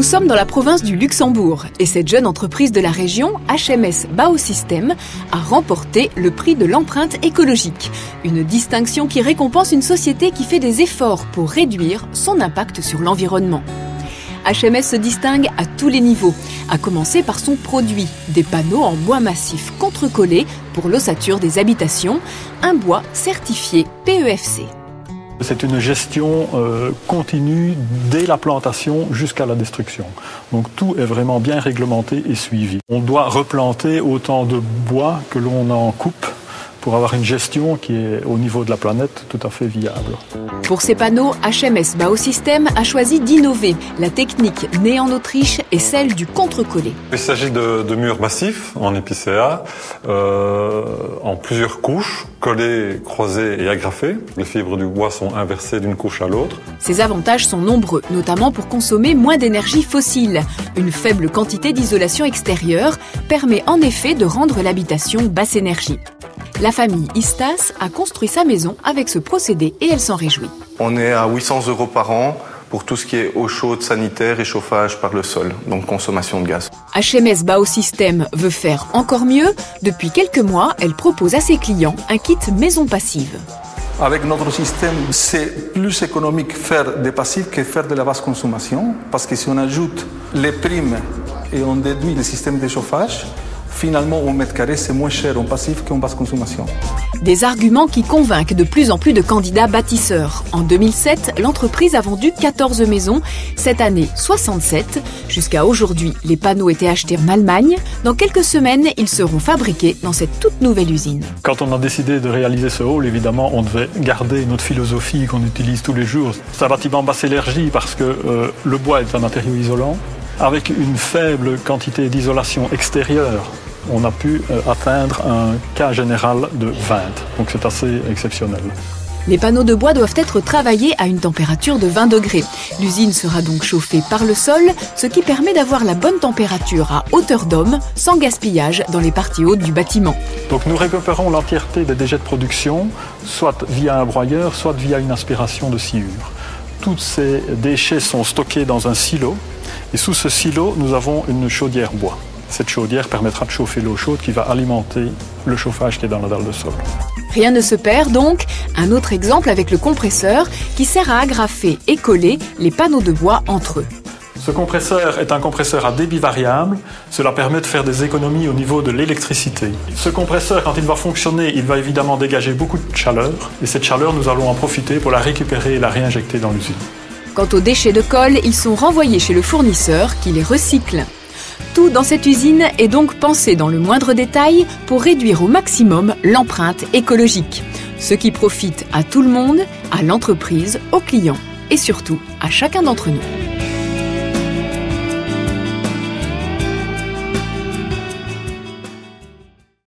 Nous sommes dans la province du Luxembourg et cette jeune entreprise de la région, HMS Bausysteem, a remporté le prix de l'empreinte écologique. Une distinction qui récompense une société qui fait des efforts pour réduire son impact sur l'environnement. HMS se distingue à tous les niveaux, à commencer par son produit, des panneaux en bois massif contre-collés pour l'ossature des habitations, un bois certifié PEFC. C'est une gestion continue dès la plantation jusqu'à la destruction. Donc tout est vraiment bien réglementé et suivi. On doit replanter autant de bois que l'on en coupe pour avoir une gestion qui est au niveau de la planète tout à fait viable. Pour ces panneaux, HMS Bausysteem a choisi d'innover. La technique née en Autriche est celle du contre-collé. Il s'agit de murs massifs en épicéa, en plusieurs couches, collés, croisés et agrafés. Les fibres du bois sont inversées d'une couche à l'autre. Ces avantages sont nombreux, notamment pour consommer moins d'énergie fossile. Une faible quantité d'isolation extérieure permet en effet de rendre l'habitation basse énergie. La famille Istas a construit sa maison avec ce procédé et elle s'en réjouit. On est à 800 € par an pour tout ce qui est eau chaude, sanitaire et chauffage par le sol, donc consommation de gaz. HMS Bausysteem veut faire encore mieux. Depuis quelques mois, elle propose à ses clients un kit maison passive. Avec notre système, c'est plus économique faire des passifs que faire de la basse consommation, parce que si on ajoute les primes et on déduit le système de chauffage, finalement, au mètre carré, c'est moins cher en passif qu'en basse consommation. Des arguments qui convainquent de plus en plus de candidats bâtisseurs. En 2007, l'entreprise a vendu 14 maisons. Cette année, 67. Jusqu'à aujourd'hui, les panneaux étaient achetés en Allemagne. Dans quelques semaines, ils seront fabriqués dans cette toute nouvelle usine. Quand on a décidé de réaliser ce hall, évidemment, on devait garder notre philosophie qu'on utilise tous les jours. C'est un bâtiment basse énergie parce que le bois est un matériau isolant. Avec une faible quantité d'isolation extérieure, on a pu atteindre un cas général de 20. Donc c'est assez exceptionnel. Les panneaux de bois doivent être travaillés à une température de 20 degrés. L'usine sera donc chauffée par le sol, ce qui permet d'avoir la bonne température à hauteur d'homme, sans gaspillage dans les parties hautes du bâtiment. Donc nous récupérons l'entièreté des déchets de production, soit via un broyeur, soit via une aspiration de sciure. Tous ces déchets sont stockés dans un silo. Et sous ce silo, nous avons une chaudière bois. Cette chaudière permettra de chauffer l'eau chaude qui va alimenter le chauffage qui est dans la dalle de sol. Rien ne se perd donc. Un autre exemple avec le compresseur qui sert à agrafer et coller les panneaux de bois entre eux. Ce compresseur est un compresseur à débit variable. Cela permet de faire des économies au niveau de l'électricité. Ce compresseur, quand il va fonctionner, il va évidemment dégager beaucoup de chaleur. Et cette chaleur, nous allons en profiter pour la récupérer et la réinjecter dans l'usine. Quant aux déchets de colle, ils sont renvoyés chez le fournisseur qui les recycle. Tout dans cette usine est donc pensé dans le moindre détail pour réduire au maximum l'empreinte écologique. Ce qui profite à tout le monde, à l'entreprise, aux clients et surtout à chacun d'entre nous.